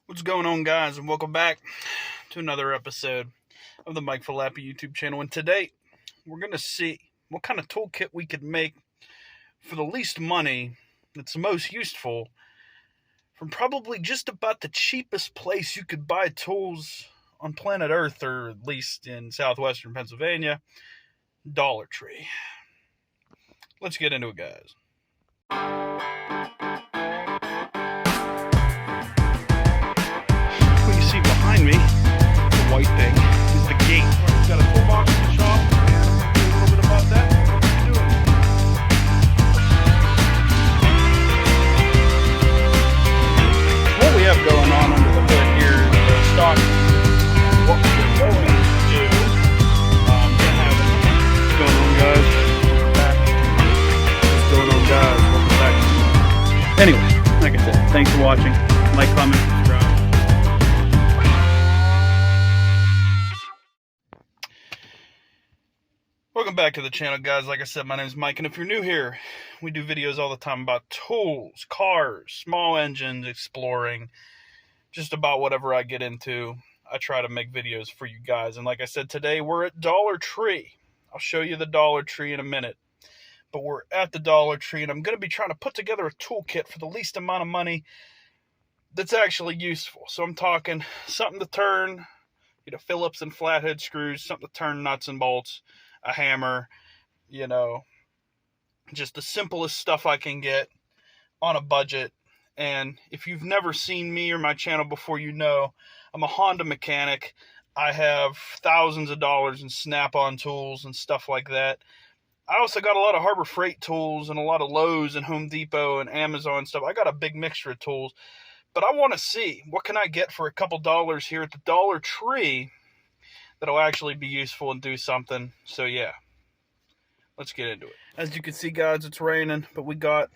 What's going on, guys, and welcome back to another episode of the Falappi YouTube channel. And today we're going to see what kind of toolkit we could make for the least money that's the most useful from probably just about the cheapest place you could buy tools on planet Earth, or at least in southwestern Pennsylvania, Dollar Tree. Let's get into it, guys. What you see behind me, the white thing, is the gate. We've got a toolbox in the shop, and we'll do a little bit about that. What we're doing. What we have going on under the hood here is the stock. What we're going to do. What's going on, guys? Welcome back. What's going on, guys? Welcome back. Anyway, like I said, thanks for watching. Like, comment, subscribe. Welcome back to the channel, guys. Like I said, my name is Mike, and if you're new here, we do videos all the time about tools, cars, small engines, exploring, just about whatever I get into. I try to make videos for you guys, and like I said, today we're at Dollar Tree. I'll show you the Dollar Tree in a minute, but we're at the Dollar Tree, and I'm going to be trying to put together a toolkit for the least amount of money that's actually useful. So I'm talking something to turn, Phillips and flathead screws, something to turn nuts and bolts, a hammer, just the simplest stuff I can get on a budget. And if you've never seen me or my channel before, I'm a Honda mechanic. I have thousands of dollars in Snap-on tools and stuff like that. I also got a lot of Harbor Freight tools and a lot of Lowe's and Home Depot and Amazon stuff. I got a big mixture of tools, but I want to see what can I get for a couple dollars here at the Dollar Tree that'll actually be useful and do something. So yeah, let's get into it. As you can see, guys, it's raining, but we got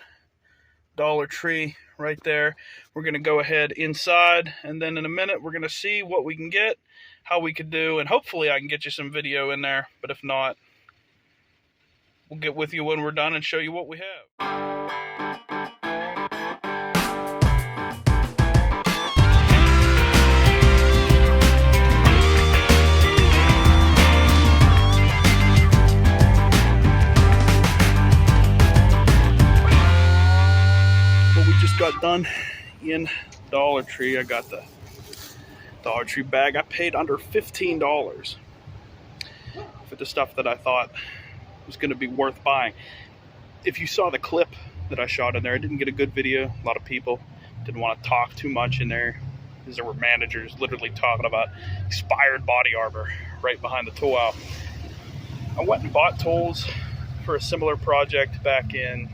Dollar Tree right there. We're going to go ahead inside, and then in a minute we're going to see what we can get, how we could do, and hopefully I can get you some video in there. But if not, we'll get with you when we're done and show you what we have. Got done in Dollar Tree. I got the Dollar Tree bag. I paid under $15 for the stuff that I thought was going to be worth buying. If you saw the clip that I shot in there, I didn't get a good video. A lot of people didn't want to talk too much in there, because there were managers literally talking about expired body armor right behind the tool aisle. I went and bought tools for a similar project back in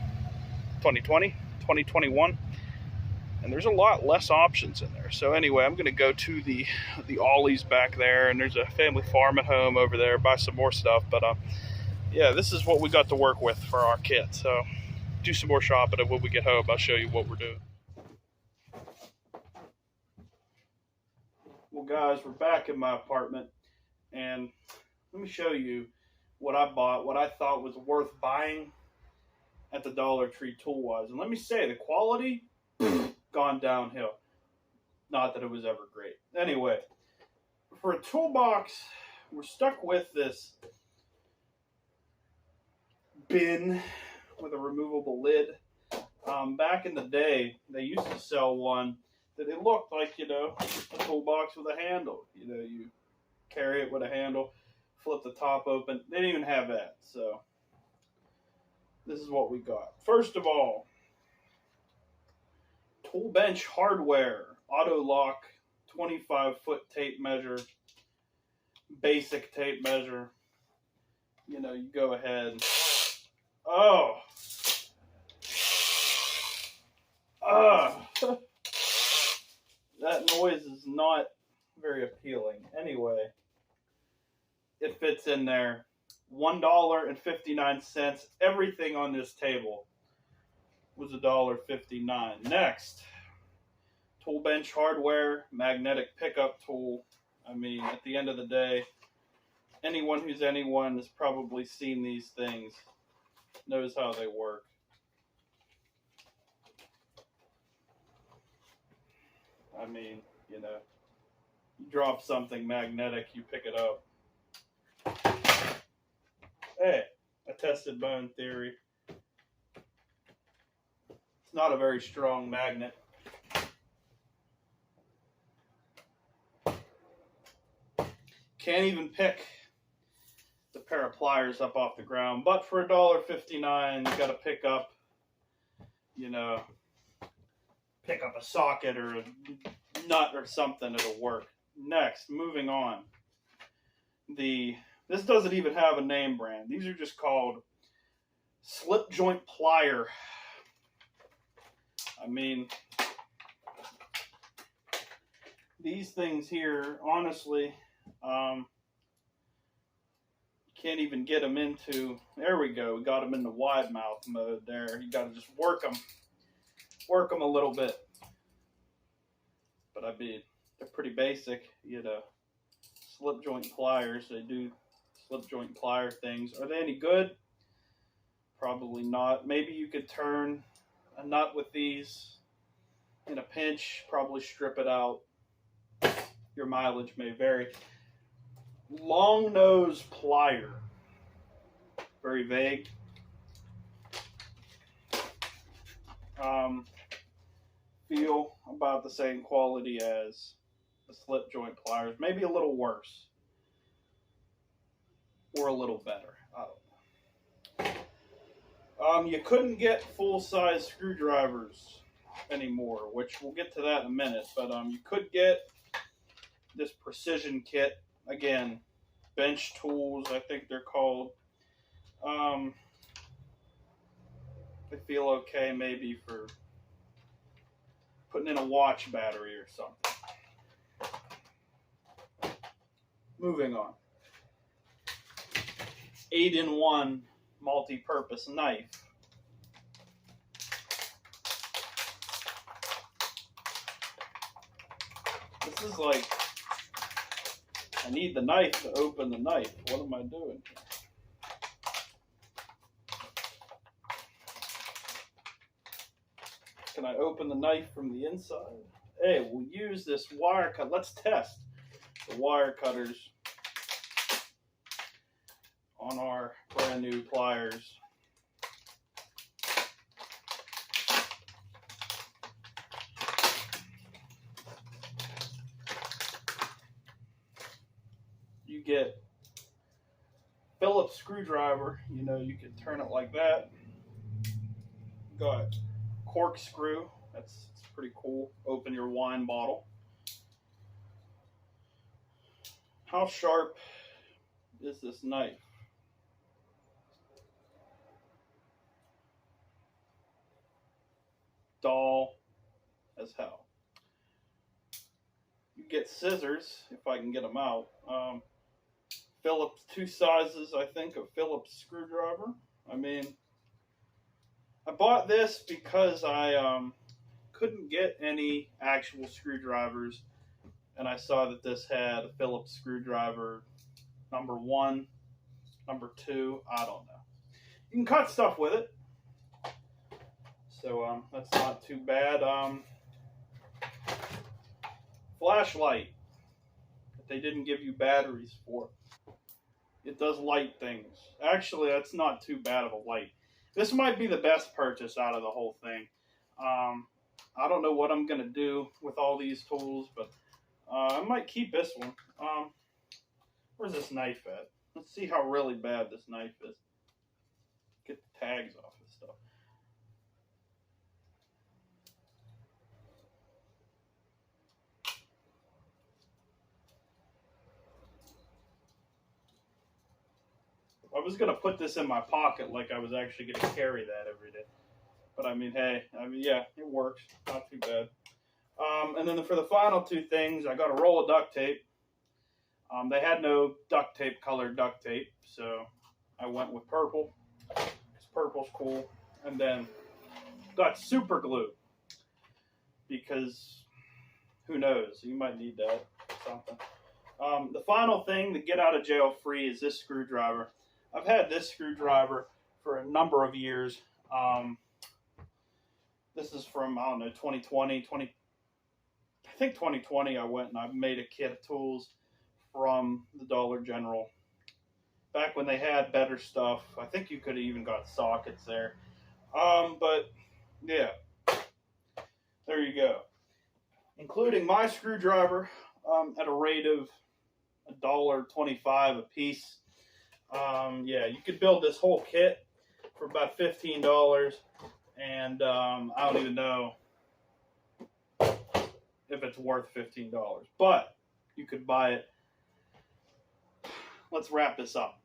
2020, 2021. And there's a lot less options in there. So anyway, I'm going to go to the Ollie's back there, and there's a family farm at home over there, buy some more stuff. But yeah, this is what we got to work with for our kit. So do some more shopping, and when we get home, I'll show you what we're doing. Well, guys, we're back in my apartment, and let me show you what I bought, what I thought was worth buying at the Dollar Tree tool-wise. And let me say, the quality gone downhill. Not that it was ever great. Anyway, for a toolbox, we're stuck with this bin with a removable lid. Back in the day, they used to sell one that it looked like, a toolbox with a handle. You carry it with a handle, flip the top open. They didn't even have that. So this is what we got. First of all, Tool Bench Hardware, auto lock, 25-foot tape measure, basic tape measure. You go ahead. Oh. That noise is not very appealing. Anyway, it fits in there. $1.59. Everything on this table was $1.59. Next, Tool Bench Hardware, magnetic pickup tool. I mean, at the end of the day, anyone who's anyone has probably seen these things, knows how they work. I mean, You know, you drop something magnetic, you pick it up. Hey, I tested bone theory. It's not a very strong magnet. Can't even pick the pair of pliers up off the ground. But for $1.59, you got to pick up, you know, pick up a socket or a nut or something. It'll work. Next, moving on. This doesn't even have a name brand. These are just called slip joint plier. I mean, these things here, honestly, can't even get them into. There we go. We got them in the wide mouth mode there. You got to just work them a little bit. But I mean, they're pretty basic, you know. Slip joint pliers. They do slip joint plier things. Are they any good? Probably not. Maybe you could turn a nut with these in a pinch. Probably strip it out. Your mileage may vary. Long nose plier. Very vague. Feel about the same quality as the slip joint pliers. Maybe a little worse. Or a little better. I don't know. You couldn't get full-size screwdrivers anymore, which we'll get to that in a minute. But you could get this precision kit. Again, bench tools, I think they're called. They feel okay maybe for putting in a watch battery or something. Moving on. 8-in-1 multi-purpose knife. This is like, I need the knife to open the knife. What am I doing here? Can I open the knife from the inside? Hey, we'll use this wire cut. Let's test the wire cutters on our brand new pliers. You get Phillips screwdriver, you know, you can turn it like that. Got corkscrew, that's pretty cool. Open your wine bottle. How sharp is this knife? Dull as hell. You get scissors, if I can get them out. Phillips, 2 sizes, I think, of Phillips screwdriver. I mean, I bought this because I couldn't get any actual screwdrivers, and I saw that this had a Phillips screwdriver number 1, number 2, I don't know. You can cut stuff with it, so that's not too bad. Flashlight that they didn't give you batteries for. It does light things. Actually, that's not too bad of a light. This might be the best purchase out of the whole thing. I don't know what I'm going to do with all these tools, but I might keep this one. Where's this knife at? Let's see how really bad this knife is. Get the tags off this stuff. I was going to put this in my pocket like I was actually going to carry that every day. But I mean, hey, yeah, it works. Not too bad. And then for the final 2 things, I got a roll of duct tape. They had no duct tape, colored duct tape, so I went with purple. Because purple's cool. And then got super glue. Because who knows, you might need that or something. The final thing to get out of jail free is this screwdriver. I've had this screwdriver for a number of years. This is from, I don't know, 2020, I think 2020, I went and I made a kit of tools from the Dollar General. Back when they had better stuff. I think you could have even got sockets there. But yeah, there you go. Including my screwdriver at a rate of $1.25 a piece. Yeah, you could build this whole kit for about $15, and I don't even know if it's worth $15, but you could buy it. Let's wrap this up.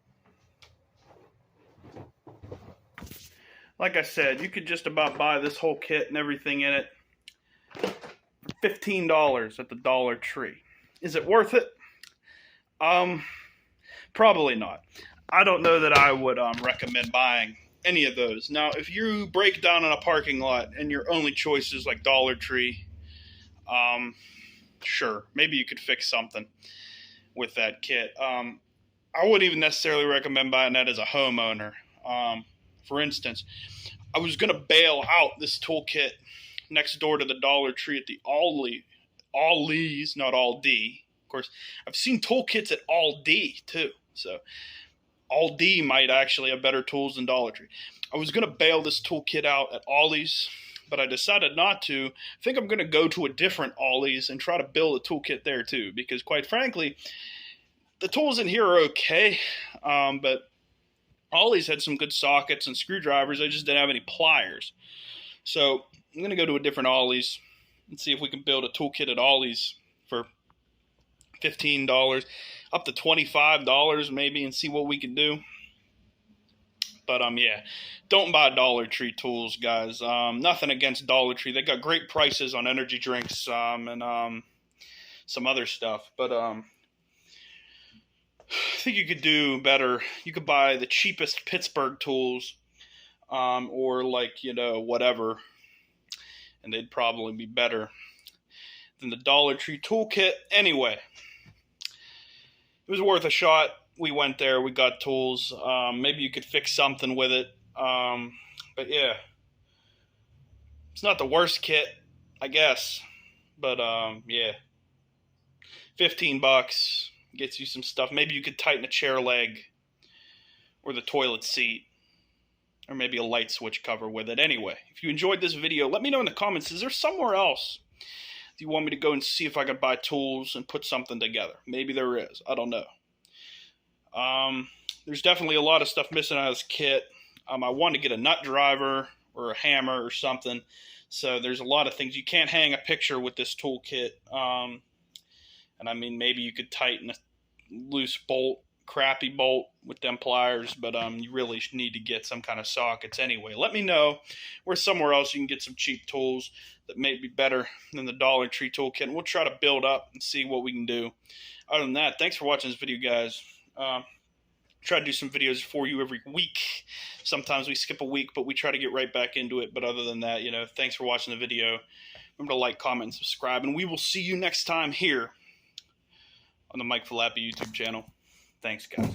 Like I said, you could just about buy this whole kit and everything in it for $15 at the Dollar Tree. Is it worth it? Probably not. I don't know that I would recommend buying any of those. Now, if you break down in a parking lot and your only choice is like Dollar Tree, sure, maybe you could fix something with that kit. I wouldn't even necessarily recommend buying that as a homeowner. For instance, I was going to bail out this toolkit next door to the Dollar Tree at the Aldi's, not Aldi. Of course, I've seen toolkits at Aldi too. So Aldi might actually have better tools than Dollar Tree. I was going to bail this toolkit out at Aldi's, but I decided not to. I think I'm going to go to a different Aldi's and try to build a toolkit there too, because quite frankly, the tools in here are okay, but Ollie's had some good sockets and screwdrivers. I just didn't have any pliers. So I'm going to go to a different Ollie's and see if we can build a toolkit at Ollie's for $15, up to $25 maybe, and see what we can do. But yeah, don't buy Dollar Tree tools, guys. Nothing against Dollar Tree. They got great prices on energy drinks and some other stuff. But I think you could do better. You could buy the cheapest Pittsburgh tools, or like, you know, whatever, and they'd probably be better than the Dollar Tree toolkit. Anyway, it was worth a shot. We went there. We got tools. Maybe you could fix something with it. But yeah, it's not the worst kit, I guess. But yeah, $15 gets you some stuff. Maybe you could tighten a chair leg or the toilet seat, or maybe a light switch cover with it. Anyway, if you enjoyed this video, let me know in the comments. Is there somewhere else you want me to go and see if I could buy tools and put something together? Maybe there is. I don't know. There's definitely a lot of stuff missing out of this kit. I want to get a nut driver or a hammer or something. So there's a lot of things. You can't hang a picture with this toolkit. And I mean, maybe you could tighten a loose bolt, crappy bolt with them pliers, but you really need to get some kind of sockets anyway. Let me know where somewhere else you can get some cheap tools that may be better than the Dollar Tree toolkit, and we'll try to build up and see what we can do. Other than that, thanks for watching this video, guys. Try to do some videos for you every week. Sometimes we skip a week, but we try to get right back into it. But other than that, you know, thanks for watching the video. Remember to like, comment, and subscribe, and we will see you next time here on the Falappi YouTube channel. Thanks, guys.